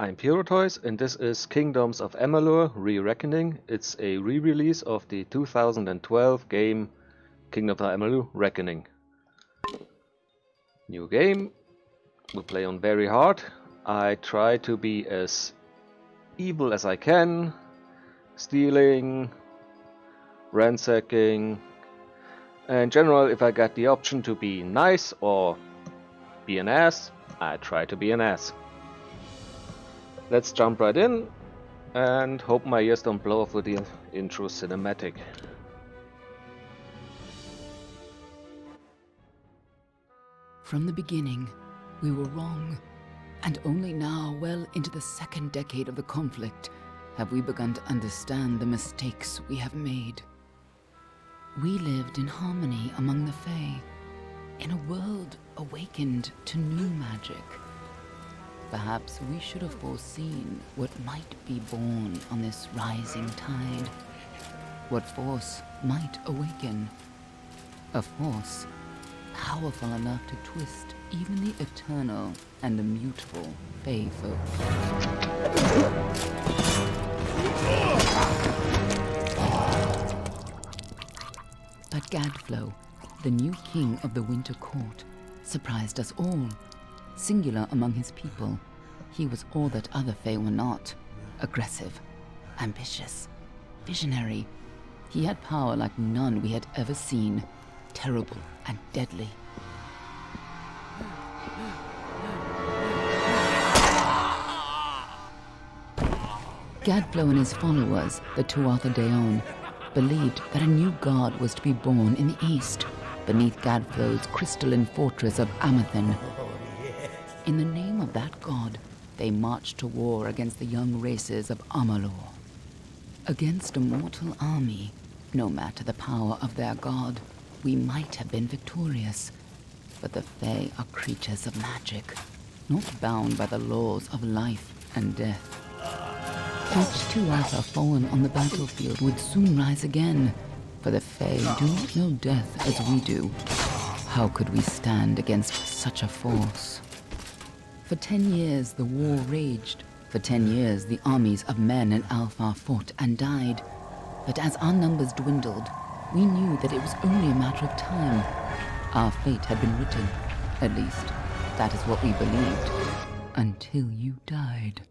I'm Piroteus, and this is Kingdoms of Amalur Re-Reckoning. It's a re-release of the 2012 game Kingdoms of Amalur Reckoning. New game. We play on very hard. I try to be as evil as I can. Stealing, ransacking. In general, if I get the option to be nice or be an ass, I try to be an ass. Let's jump right in and hope my ears don't blow off with the intro cinematic. From the beginning, we were wrong, and only now, well into the second decade of the conflict, have we begun to understand the mistakes we have made. We lived in harmony among the Fae, in a world awakened to new magic. Perhaps we should have foreseen what might be born on this rising tide. What force might awaken. A force powerful enough to twist even the eternal and immutable Fae folk. But Gadflow, the new king of the Winter Court, surprised us all. Singular among his people, he was all that other Fae were not. Aggressive, ambitious, visionary. He had power like none we had ever seen, terrible and deadly. Gadflow and his followers, the Tuatha Deon, believed that a new god was to be born in the east, beneath Gadflow's crystalline fortress of Amathen. In the name of that god, they marched to war against the young races of Amalur. Against a mortal army, no matter the power of their god, we might have been victorious. But the Fae are creatures of magic, not bound by the laws of life and death. Each Tuatha fallen on the battlefield would soon rise again, for the Fae do not know death as we do. How could we stand against such a force? For 10 years the war raged. For 10 years the armies of Men and Alpha fought and died. But as our numbers dwindled, we knew that it was only a matter of time. Our fate had been written. At least, that is what we believed. Until you died.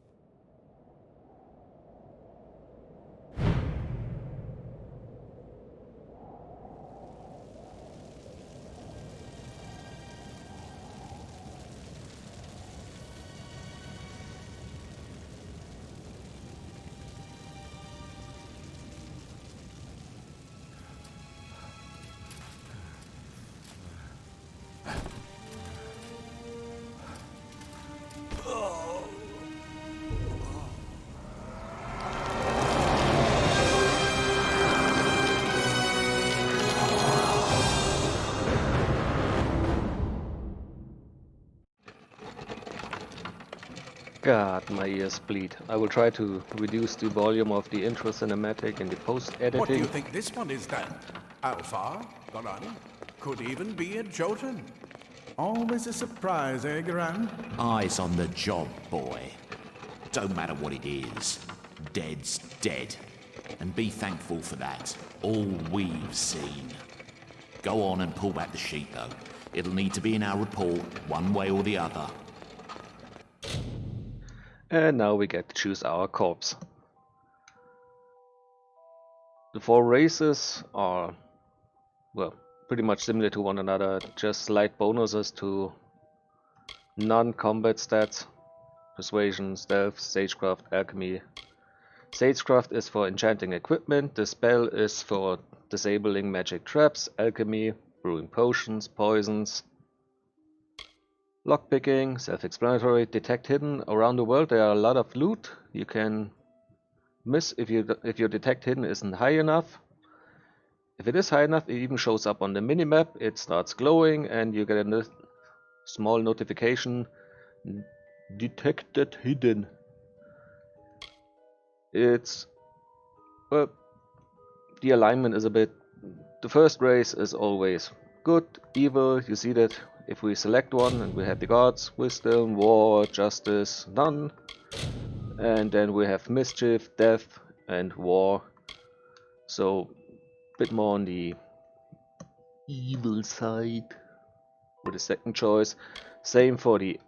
God, my ears bleed. I will try to reduce the volume of the intro cinematic in the post-editing. What do you think this one is then? Alpha? Garan? Could even be a Jotun. Always a surprise, eh, Garan? Eyes on the job, boy. Don't matter what it is. Dead's dead. And be thankful for that. All we've seen. Go on and pull back the sheet, though. It'll need to be in our report, one way or the other. And now we get to choose our corpse. The 4 races are, well, pretty much similar to one another, just slight bonuses to non-combat stats. Persuasion, stealth, sagecraft, alchemy. Sagecraft is for enchanting equipment, the spell is for disabling magic traps, alchemy, brewing potions, poisons. Lockpicking, self-explanatory, detect hidden. Around the world there are a lot of loot. You can miss if your detect hidden isn't high enough. If it is high enough, it even shows up on the minimap. It starts glowing and you get a small notification. Detected hidden. It's... well, the alignment is a bit... the first race is always good, evil, you see that. If we select one and we have the gods, wisdom, war, justice, none. And then we have mischief, death, and war. So, a bit more on the evil side with the second choice. Same for the...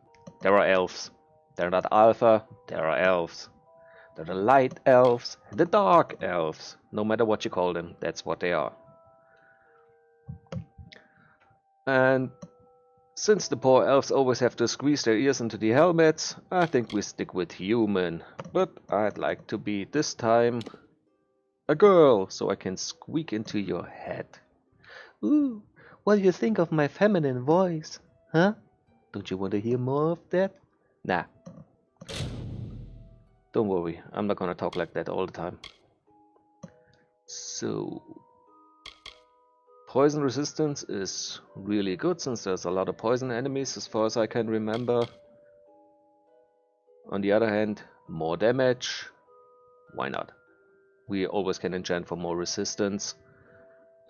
There are elves. They're not alpha, there are elves. They're the light elves, the dark elves. No matter what you call them, that's what they are. And since the poor elves always have to squeeze their ears into the helmets, I think we stick with human. But I'd like to be, this time, a girl, so I can squeak into your head. Ooh, what do you think of my feminine voice? Huh? Don't you want to hear more of that? Nah. Don't worry, I'm not gonna talk like that all the time. So... Poison resistance is really good since there's a lot of poison enemies as far as I can remember. On the other hand, more damage. Why not? We always can enchant for more resistance.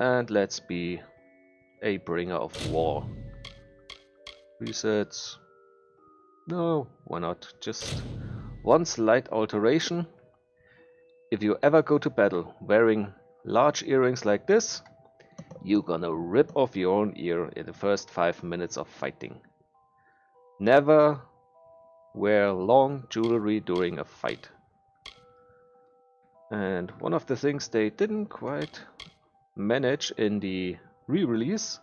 And let's be a bringer of war. Resets. No, why not? Just one slight alteration. If you ever go to battle wearing large earrings like this, you're gonna rip off your own ear in the first 5 minutes of fighting. Never wear long jewelry during a fight. And one of the things they didn't quite manage in the re-release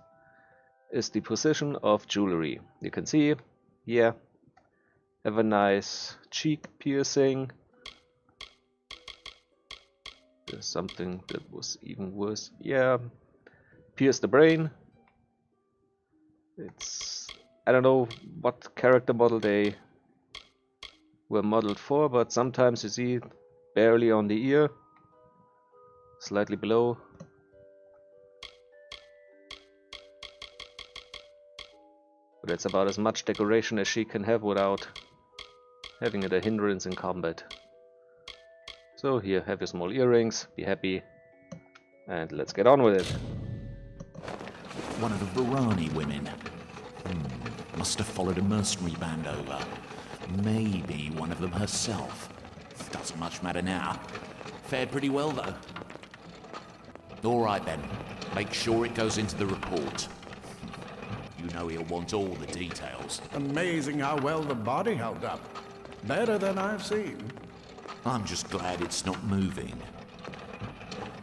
is the position of jewelry. You can see, yeah, have a nice cheek piercing. There's something that was even worse. Yeah, pierce the brain. It's... I don't know what character model they were modeled for, but sometimes you see barely on the ear, slightly below. But that's about as much decoration as she can have without having it a hindrance in combat. So here, have your small earrings, be happy, and let's get on with it. One of the Varani women. Must have followed a mercenary band over. Maybe one of them herself. Doesn't much matter now. Fared pretty well, though. All right, then. Make sure it goes into the report. You know he'll want all the details. Amazing how well the body held up. Better than I've seen. I'm just glad it's not moving.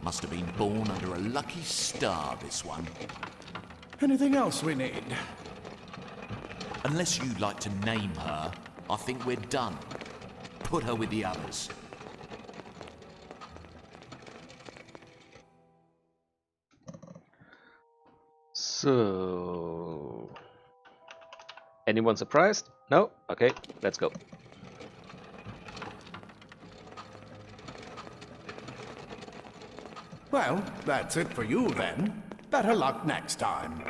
Must have been born under a lucky star, this one. Anything else we need? Unless you'd like to name her, I think we're done. Put her with the others. So... anyone surprised? No? Okay, let's go. Well, that's it for you then. Better luck next time.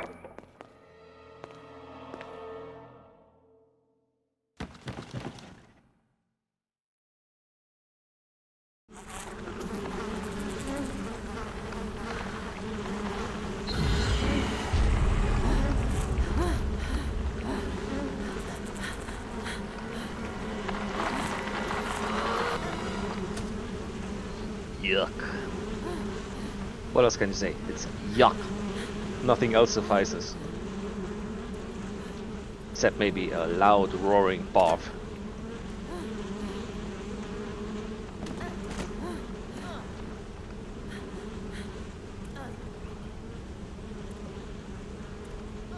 Yuck. What else can you say? It's yuck. Nothing else suffices. Except maybe a loud roaring barf.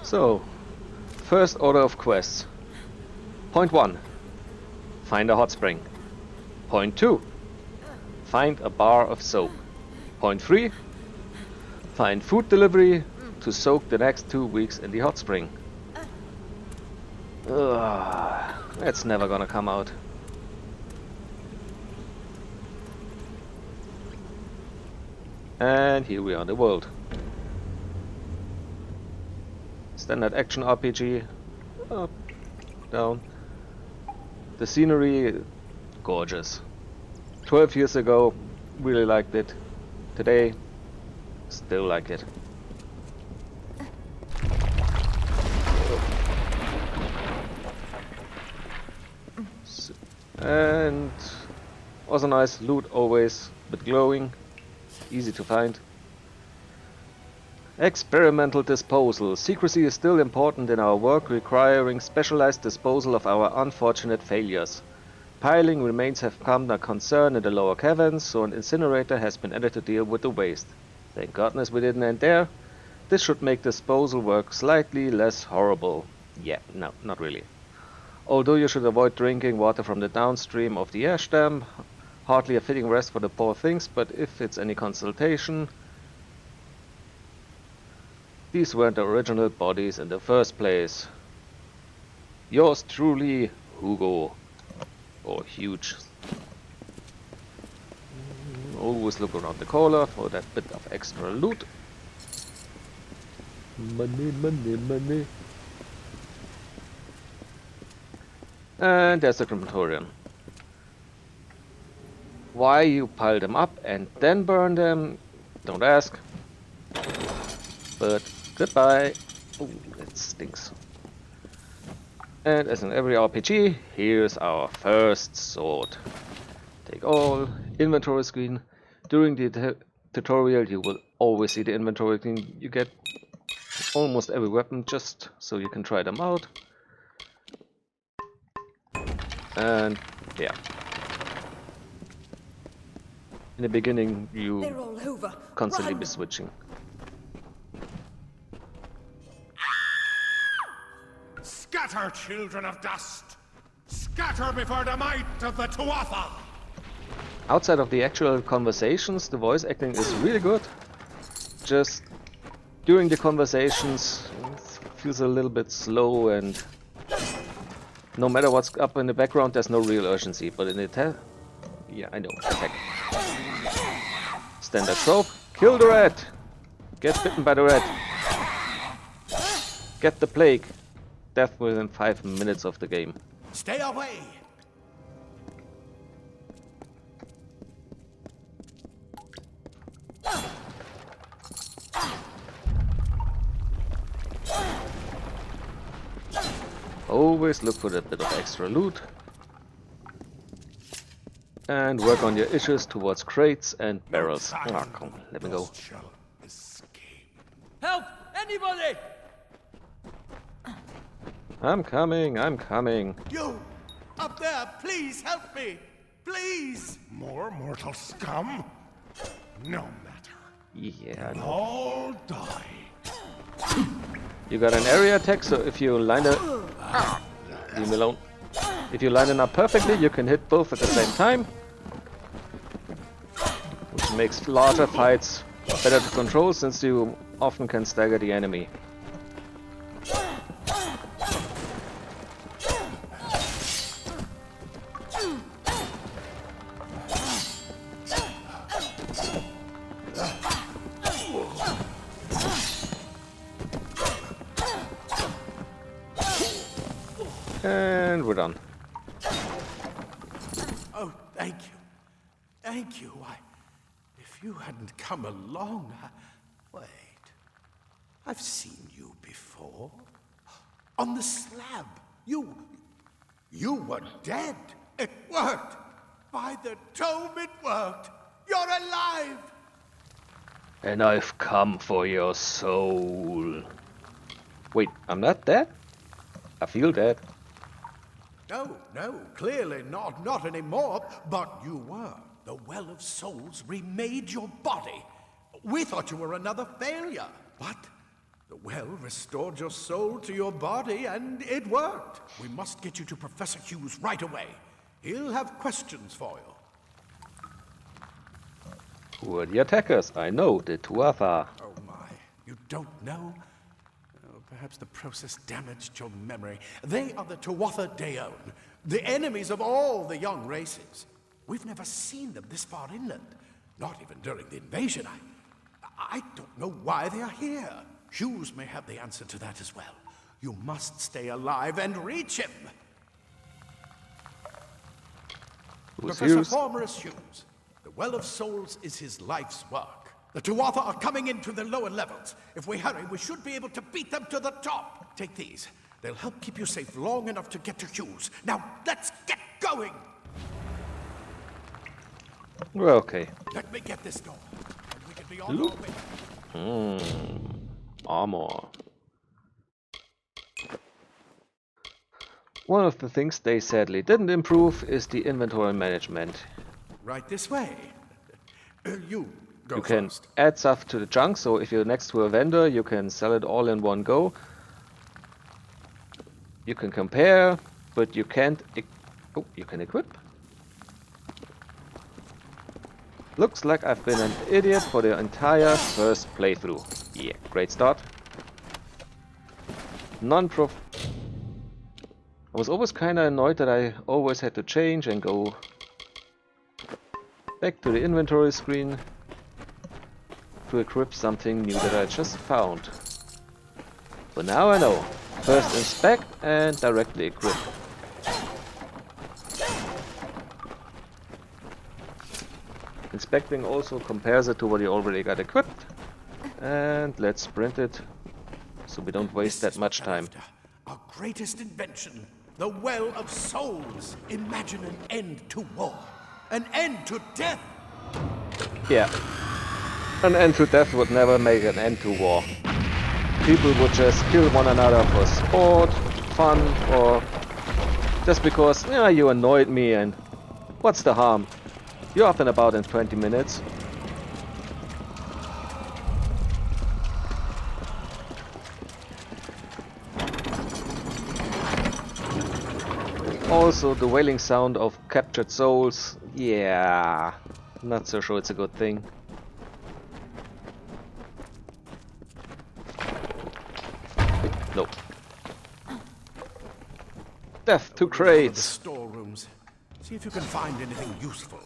So, first order of quests. Point 1. Find a hot spring. Point 2. Find a bar of soap. Point 3. Find food delivery to soak the next 2 weeks in the hot spring. Ugh, that's never gonna come out. And here we are in the world. Standard action RPG. Up, down. The scenery, gorgeous. 12 years ago, really liked it. Today, still like it. So, And also nice loot, always a bit glowing, easy to find. Experimental disposal. Secrecy is still important in our work, requiring specialized disposal of our unfortunate failures. Piling remains have become a concern in the lower caverns, so an incinerator has been added to deal with the waste. Thank goodness we didn't end there. This should make disposal work slightly less horrible. Yeah, no, not really. Although you should avoid drinking water from the downstream of the ash dam. Hardly a fitting rest for the poor things, but if it's any consultation, these weren't the original bodies in the first place. Yours truly, Hugo. Or Hughes. Always look around the corner for that bit of extra loot. Money, money, money. And there's the crematorium. Why you pile them up and then burn them, don't ask. But goodbye. Oh, that stinks. And as in every RPG, here's our first sword. Take all, inventory screen. During the tutorial you will always see the inventory screen. You get almost every weapon just so you can try them out. And yeah. In the beginning you constantly be switching. Scatter, children of dust! Scatter before the might of the Tuatha! Outside of the actual conversations, the voice acting is really good. Just during the conversations, it feels a little bit slow, and no matter what's up in the background, there's no real urgency. But in the yeah, I know. Attack. Standard trope. Kill the rat. Get bitten by the rat. Get the plague. Death within 5 minutes of the game. Stay away! Always look for that bit of extra loot. And work on your issues towards crates and barrels. Ah, come on, let me go. Help! Anybody! I'm coming, I'm coming. You! Up there, please help me! Please! More mortal scum? No matter. Yeah, I know. All die. You got an area attack, so if you line it... Leave me alone. If you line it up perfectly, you can hit both at the same time. Which makes larger fights better to control, since you often can stagger the enemy. And we're done. Oh, thank you. Thank you. If you hadn't come along, Wait. I've seen you before. On the slab. You were dead. It worked. By the tome, it worked. You're alive. And I've come for your soul. Wait, I'm not dead? I feel dead. No, clearly not anymore. But you were. The Well of Souls remade your body. We thought you were another failure. But the well restored your soul to your body, and it worked. We must get you to Professor Hughes right away. He'll have questions for you. Who are the attackers? I know, the Tuatha. Oh my, you don't know? Oh, perhaps the process damaged your memory. They are the Tuatha Deon, the enemies of all the young races. We've never seen them this far inland, not even during the invasion. I don't know why they are here. Hughes may have the answer to that as well. You must stay alive and reach him. Who's Professor Hughes? Formorus Hughes. The Well of Souls is his life's work. The Tuatha are coming into the lower levels. If we hurry, we should be able to beat them to the top. Take these. They'll help keep you safe long enough to get to Hughes. Now, let's get going! We're okay. Let me get this door, and we can be on our way. Armor. One of the things they sadly didn't improve is the inventory management. Right this way. You go You can first. add stuff to the junk, so if you're next to a vendor, you can sell it all in one go. You can compare, but you can't... Oh, you can equip. Looks like I've been an idiot for the entire first playthrough. Yeah, great start. Non-prof... I was always kinda annoyed that I always had to change and go back to the inventory screen to equip something new that I just found. But now I know. First inspect and directly equip. Inspecting also compares it to what you already got equipped. And let's print it so we don't waste This that is much what we're time. after. Our greatest invention, the Well of Souls. Imagine an end to war, an end to death. Yeah. An end to death would never make an end to war. People would just kill one another for sport, fun, or just because, yeah, you annoyed me and what's the harm? You're up and about in 20 minutes. Also, the wailing sound of captured souls, yeah, not so sure it's a good thing. Nope. Death to One of the crates! storerooms. See if you can find anything useful.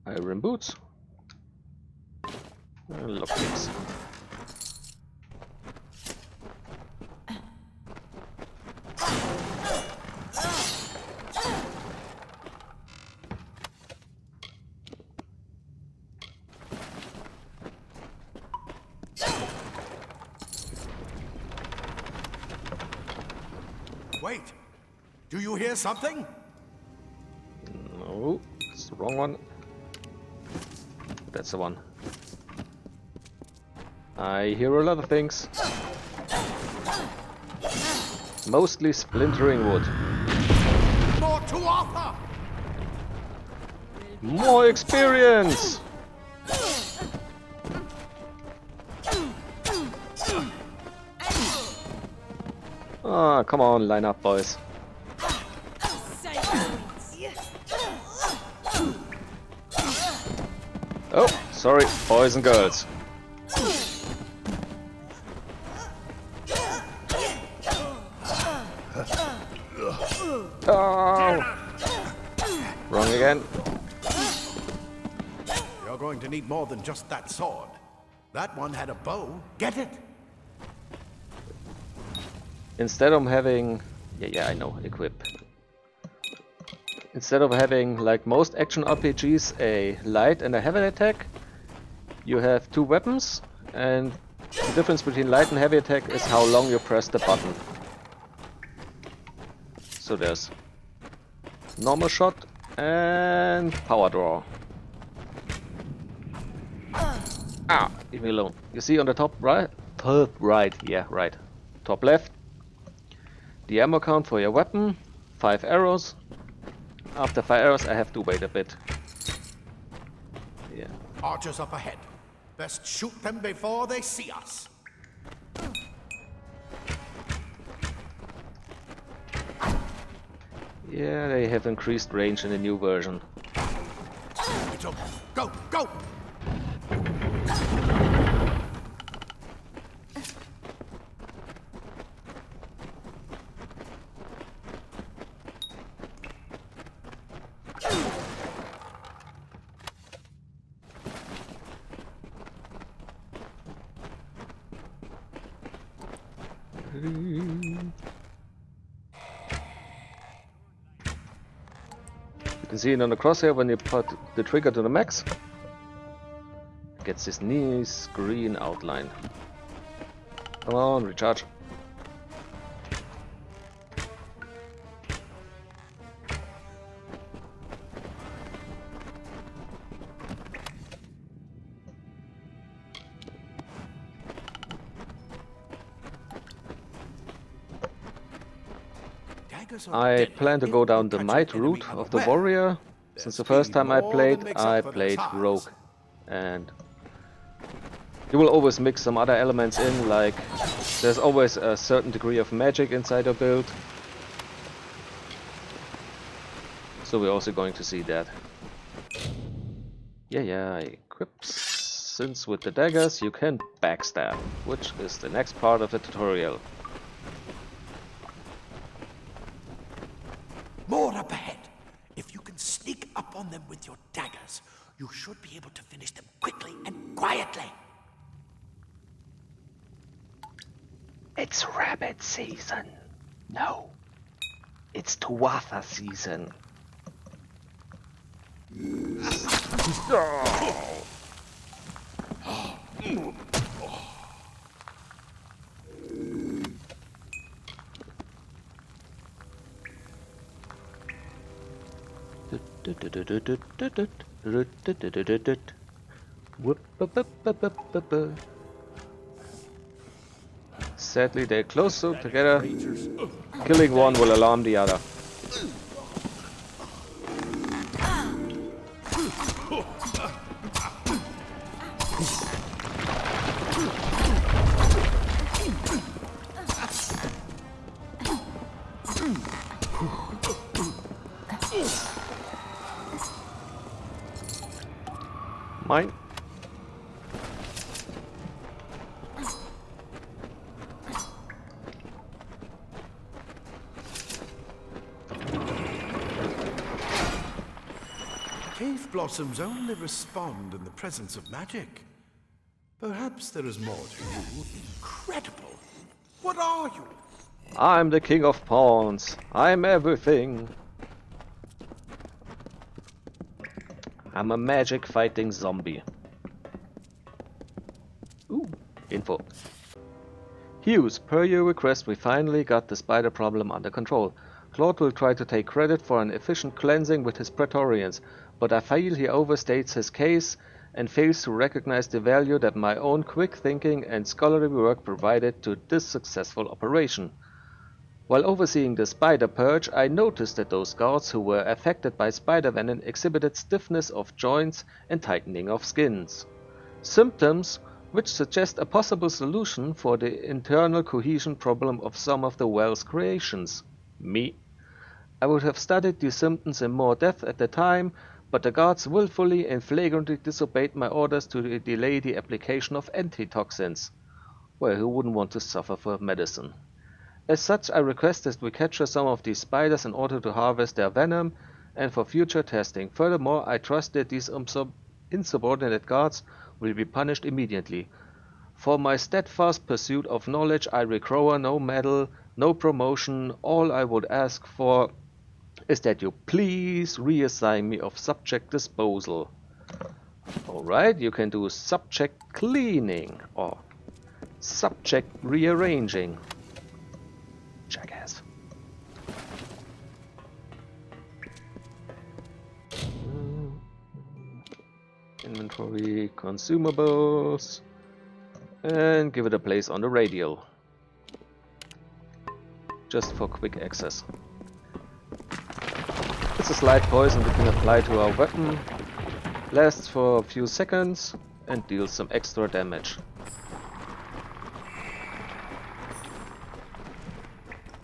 Iron boots. Lockpicks. Wait, do you hear something? No, it's the wrong one. That's the one. I hear a lot of things. Mostly splintering wood. More to Arthur! More experience! Ah, come on, line up, boys. Oh, sorry, boys and girls. Oh! Wrong again. You're going to need more than just that sword. That one had a bow. Get it? Instead of having... Yeah, I know, equip. Instead of having, like most action RPGs, a light and a heavy attack, you have two weapons, and the difference between light and heavy attack is how long you press the button. So there's normal shot and power draw. Ah, leave me alone. You see on the top right? Top right, yeah, right. Top left. The ammo count for your weapon, 5 arrows. After 5 arrows I have to wait a bit. Yeah. Archers up ahead. Best shoot them before they see us. Yeah, they have increased range in the new version. It's over. Go, go! You can see it on the crosshair when you put the trigger to the max. It gets this nice green outline. Come on, recharge. daggers are I deadly plan to if go they down the catch might an enemy route of the unaware. warrior. Their Since the first speed time I more than played, makes up for their size. rogue. And you will always mix some other elements in, like there's always a certain degree of magic inside a build. So we're also going to see that. Yeah, I equip. Since with the daggers you can backstab, which is the next part of the tutorial. More up ahead. If you can sneak up on them with your daggers, you should be able to finish them quickly and quietly. It's rabbit season. No, it's Tuatha season. Sadly, they're close so together. Killing one will alarm the other. Mine. Cave blossoms only respond in the presence of magic. Perhaps there is more to you. Incredible. What are you? I'm the king of pawns. I'm everything. I'm a magic fighting zombie. Ooh, info. Hughes, per your request, we finally got the spider problem under control. Claude will try to take credit for an efficient cleansing with his Praetorians, but I feel he overstates his case and fails to recognize the value that my own quick thinking and scholarly work provided to this successful operation. While overseeing the spider purge, I noticed that those guards who were affected by spider venom exhibited stiffness of joints and tightening of skins. Symptoms which suggest a possible solution for the internal cohesion problem of some of the well's creations. Me. I would have studied these symptoms in more depth at the time, but the guards willfully and flagrantly disobeyed my orders to delay the application of antitoxins. Well, who wouldn't want to suffer for medicine? As such, I requested we capture some of these spiders in order to harvest their venom and for future testing. Furthermore, I trust that these insubordinate guards will be punished immediately. For my steadfast pursuit of knowledge, I require no medal, no promotion. All I would ask for is that you please reassign me of subject disposal. Alright, you can do subject cleaning or subject rearranging. Jackass. Inventory, consumables, and give it a place on the radial. Just for quick access. It's a slight poison we can apply to our weapon, lasts for a few seconds and deals some extra damage.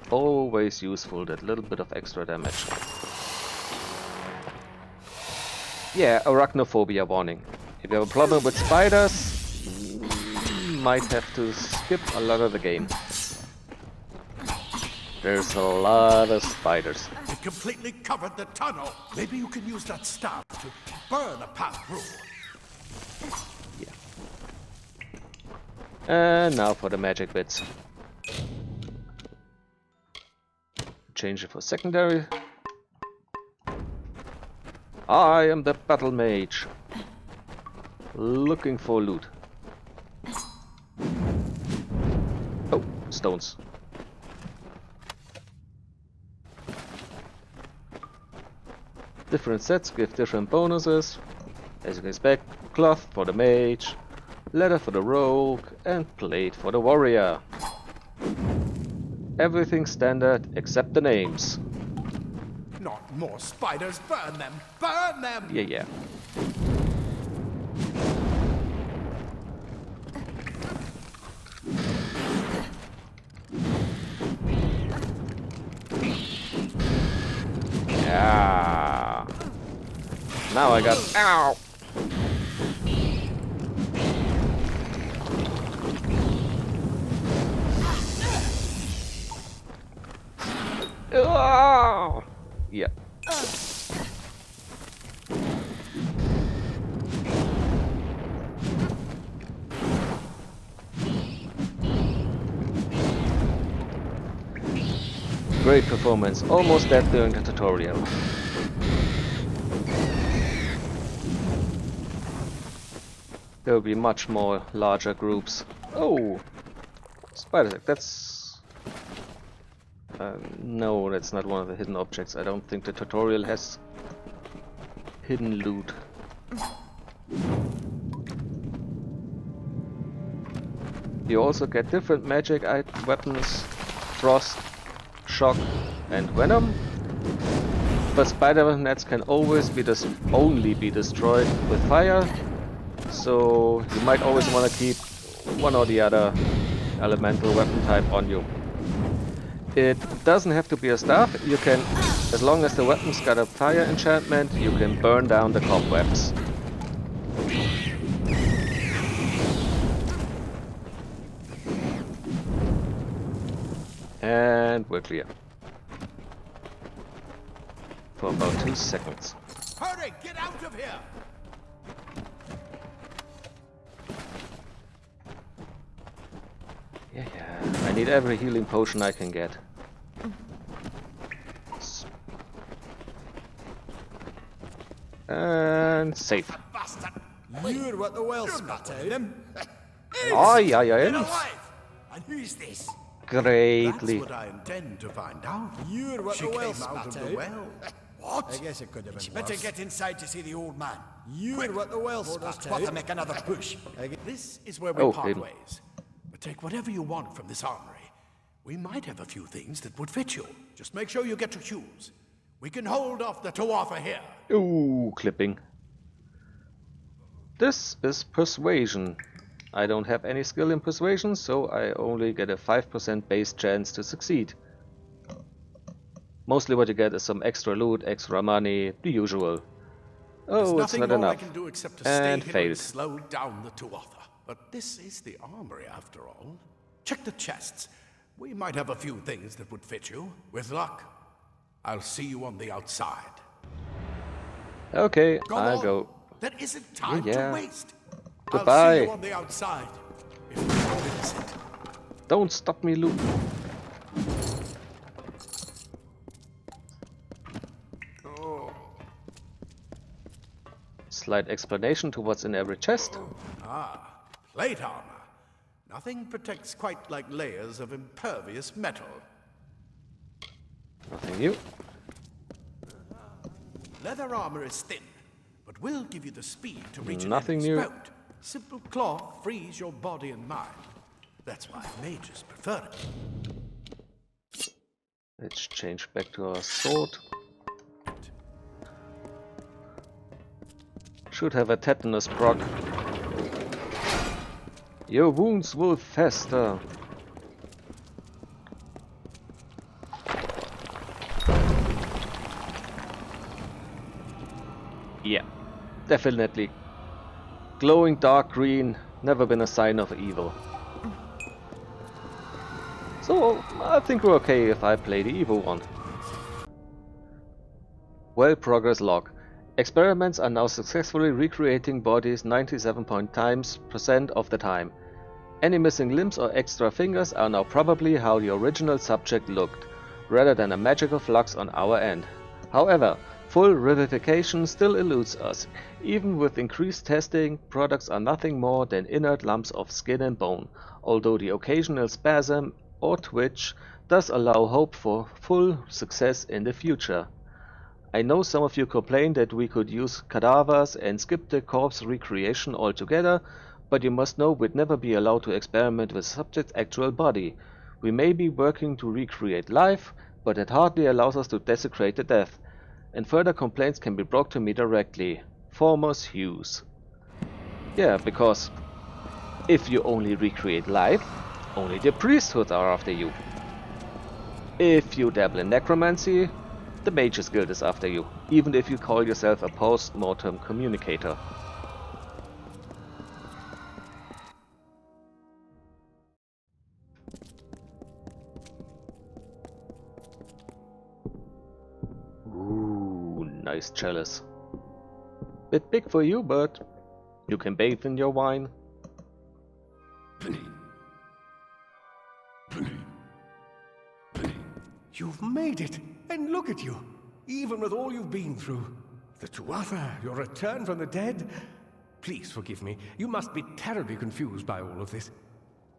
Always useful, that little bit of extra damage. Yeah, arachnophobia warning. If you have a problem with spiders, you might have to skip a lot of the game. There's a lot of spiders. It completely covered the tunnel. Maybe you can use that staff to burn a path through. Yeah. And now for the magic bits. Change it for secondary. I am the battle mage. Looking for loot. Oh, stones. Different sets give different bonuses. As you can expect, cloth for the mage, leather for the rogue, and plate for the warrior. Everything standard except the names. Not more spiders. Burn them! Burn them! Yeah, yeah. Yeah. Now I got. Ow! Oh! Yeah. Great performance, almost dead during the tutorial. There will be much more larger groups. Oh! Spider, that's... no, that's not one of the hidden objects. I don't think the tutorial has hidden loot. You also get different magic weapons, frost, shock and venom. But spider nets can always be only be destroyed with fire, so you might always want to keep one or the other elemental weapon type on you. It doesn't have to be a staff. You can, as long as the weapon's got a fire enchantment, you can burn down the cobwebs. And we're clear. For about 2 seconds. Hurry! Get out of here! Yeah. I need every healing potion I can get. And safe. Bastard! You're what the well spat out him. Aye, aye, aye. Alive! And who's this? Greatly. That's what I intend to find out. You're what the well spat out. Well. What? I guess it could have been better worse. Get inside to see the old man. You're what the well spat out. To make another push. This is where we part ways. But take whatever you want from this armory. We might have a few things that would fit you. Just make sure you get to Hughes. We can hold off the Tuatha here. Ooh, clipping. This is persuasion. I don't have any skill in persuasion, so I only get a 5% base chance to succeed. Mostly what you get is some extra loot, extra money, the usual. Oh, it's not enough. I can do except to and failed. Slow down the Tuatha. But this is the armory after all. Check the chests. We might have a few things that would fit you. With luck, I'll see you on the outside. Okay, I'll go. There isn't time to waste. Goodbye. I'll see you on the outside. If you convince it. Don't stop me, Luke. Slight explanation to what's in every chest. Plate armor. Nothing protects quite like layers of impervious metal. Nothing new. Leather armor is thin, but will give you the speed to reach Nothing an new. spout. Simple cloth frees your body and mind. That's why mages prefer it. Let's change back to our sword. Should have a tetanus proc. Your wounds will fester. Yeah, definitely. Glowing dark green, never been a sign of evil. So, I think we're okay if I play the evil one. Well, progress log. Experiments are now successfully recreating bodies 97% of the time. Any missing limbs or extra fingers are now probably how the original subject looked, rather than a magical flux on our end. However, full revivification still eludes us. Even with increased testing, products are nothing more than inert lumps of skin and bone, although the occasional spasm or twitch does allow hope for full success in the future. I know some of you complain that we could use cadavers and skip the corpse recreation altogether, but you must know we'd never be allowed to experiment with the subject's actual body. We may be working to recreate life, but it hardly allows us to desecrate the dead, and further complaints can be brought to me directly. Foremost Hughes. Yeah, because if you only recreate life, only the priesthoods are after you. If you dabble in necromancy, the Mages Guild is after you, even if you call yourself a post-mortem communicator. Ooh, nice chalice. Bit big for you, but you can bathe in your wine. You've made it, and look at you, even with all you've been through. The Tuatha, your return from the dead. Please forgive me, you must be terribly confused by all of this.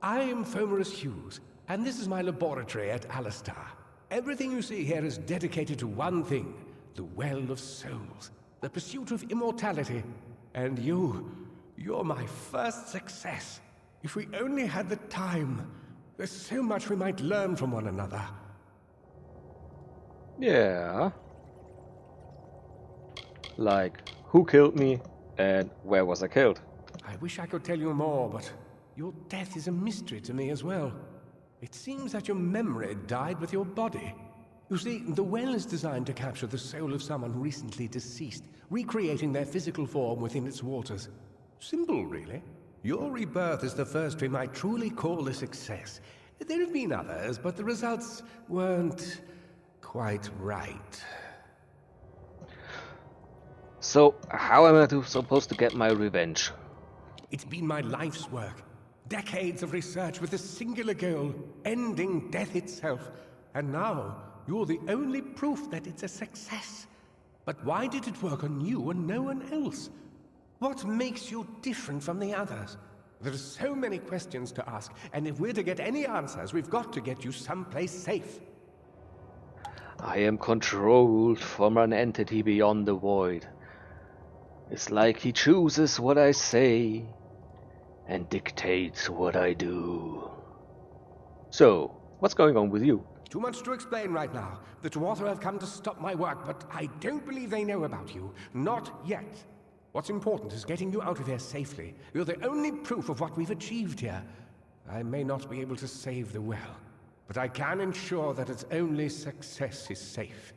I am Fomerus Hughes, and this is my laboratory at Alistar. Everything you see here is dedicated to one thing, the Well of Souls, the pursuit of immortality. And you're my first success. If we only had the time, there's so much we might learn from one another. Yeah. Like, who killed me and where was I killed? I wish I could tell you more, but your death is a mystery to me as well. It seems that your memory died with your body. You see, the well is designed to capture the soul of someone recently deceased, recreating their physical form within its waters. Simple, really. Your rebirth is the first we might truly call a success. There have been others, but the results weren't quite right. So, how am I supposed to get my revenge? It's been my life's work. Decades of research with a singular goal, ending death itself. And now, you're the only proof that it's a success. But why did it work on you and no one else? What makes you different from the others? There are so many questions to ask, and if we're to get any answers, we've got to get you someplace safe. I am controlled from an entity beyond the void. It's like he chooses what I say and dictates what I do. So, what's going on with you? Too much to explain right now. The Tuatha have come to stop my work, but I don't believe they know about you. Not yet. What's important is getting you out of here safely. You're the only proof of what we've achieved here. I may not be able to save the well, but I can ensure that its only success is safe.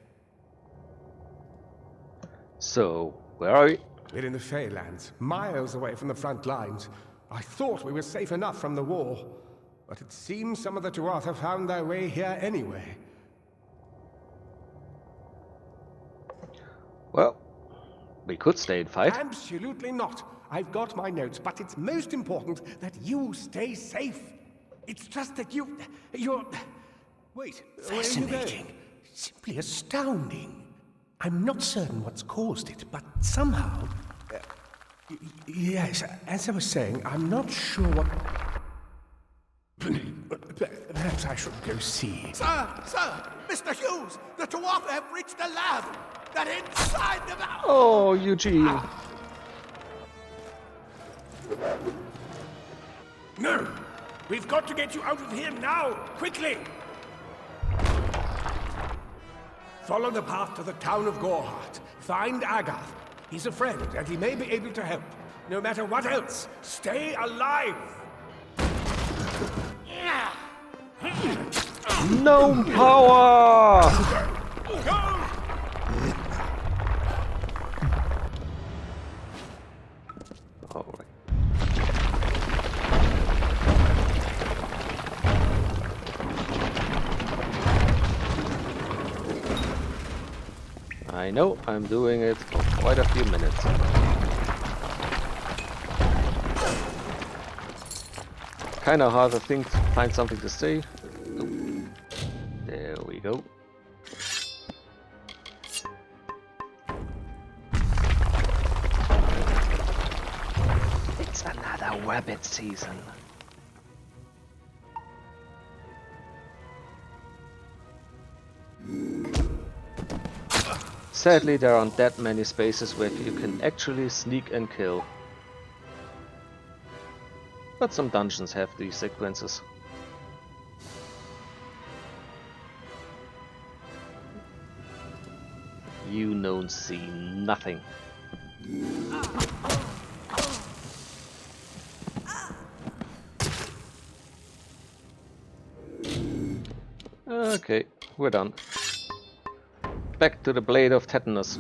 So, where are we? We're in the Feylands, miles away from the front lines. I thought we were safe enough from the war, but it seems some of the Tuatha found their way here anyway. Well, we could stay and fight. Absolutely not. I've got my notes, but it's most important that you stay safe. It's just that you're... Wait, fascinating. Simply astounding. I'm not certain what's caused it, but somehow... yes, as I was saying, I'm not sure what... Perhaps I should go see. Sir! Mr. Hughes! The Tuatha have reached the lab! They're inside the mouth! Oh, Eugene. No! We've got to get you out of here now! Quickly! Follow the path to the town of Gorhart. Find Agath. He's a friend, and he may be able to help. No matter what else, stay alive! Gnome power! Go! Alright. I know, I'm doing it for quite a few minutes. Kinda hard to find something to say. Oop. There we go. It's another rabbit season. Sadly, there aren't that many spaces where you can actually sneak and kill. But some dungeons have these sequences. You don't see nothing. Okay, we're done. Back to the blade of tetanus.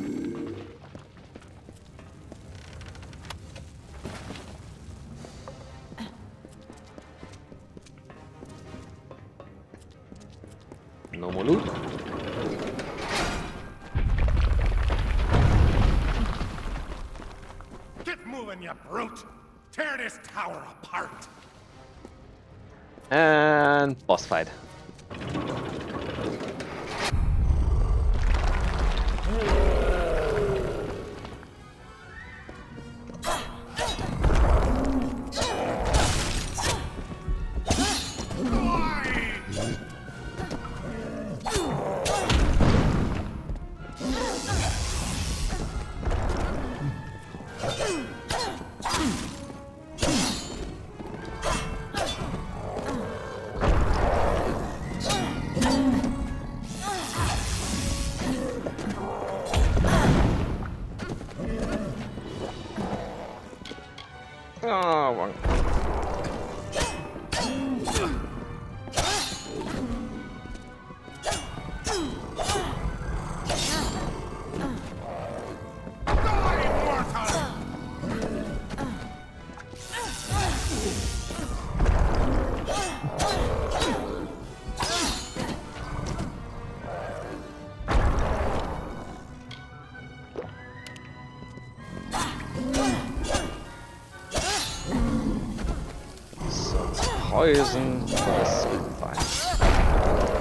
No more loot. Get moving, you brute! Tear this tower apart! And boss fight. Oh, wrong. Poison for the Spitfire.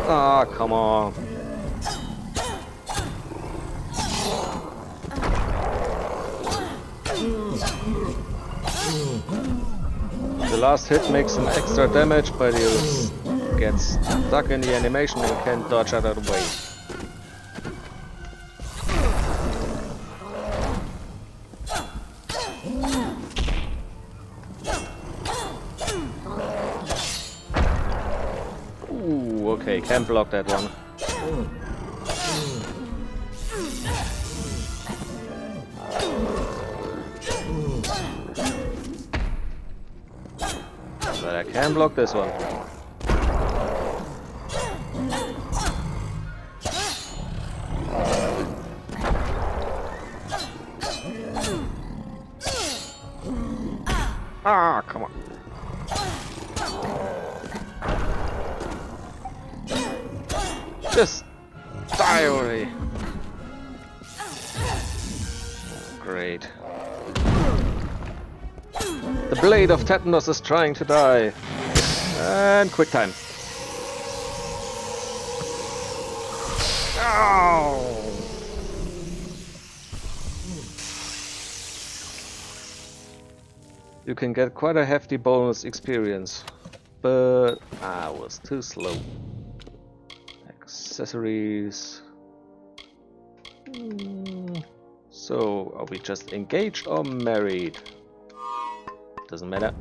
Ah, come on. The last hit makes some extra damage, but you get stuck in the animation and can't dodge out of the way. Ooh, okay, can't block that one. But I can block this one. Ah, come on. Just die already. Great. The blade of tetanus is trying to die. And quick time. Ow! You can get quite a hefty bonus experience, but I was too slow. Accessories. So, are we just engaged or married? Doesn't matter.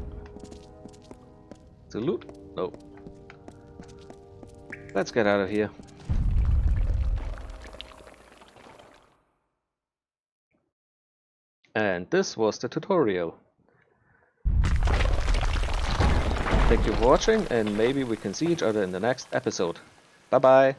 To loot? No. Let's get out of here. And this was the tutorial. Thank you for watching, and maybe we can see each other in the next episode. Bye bye!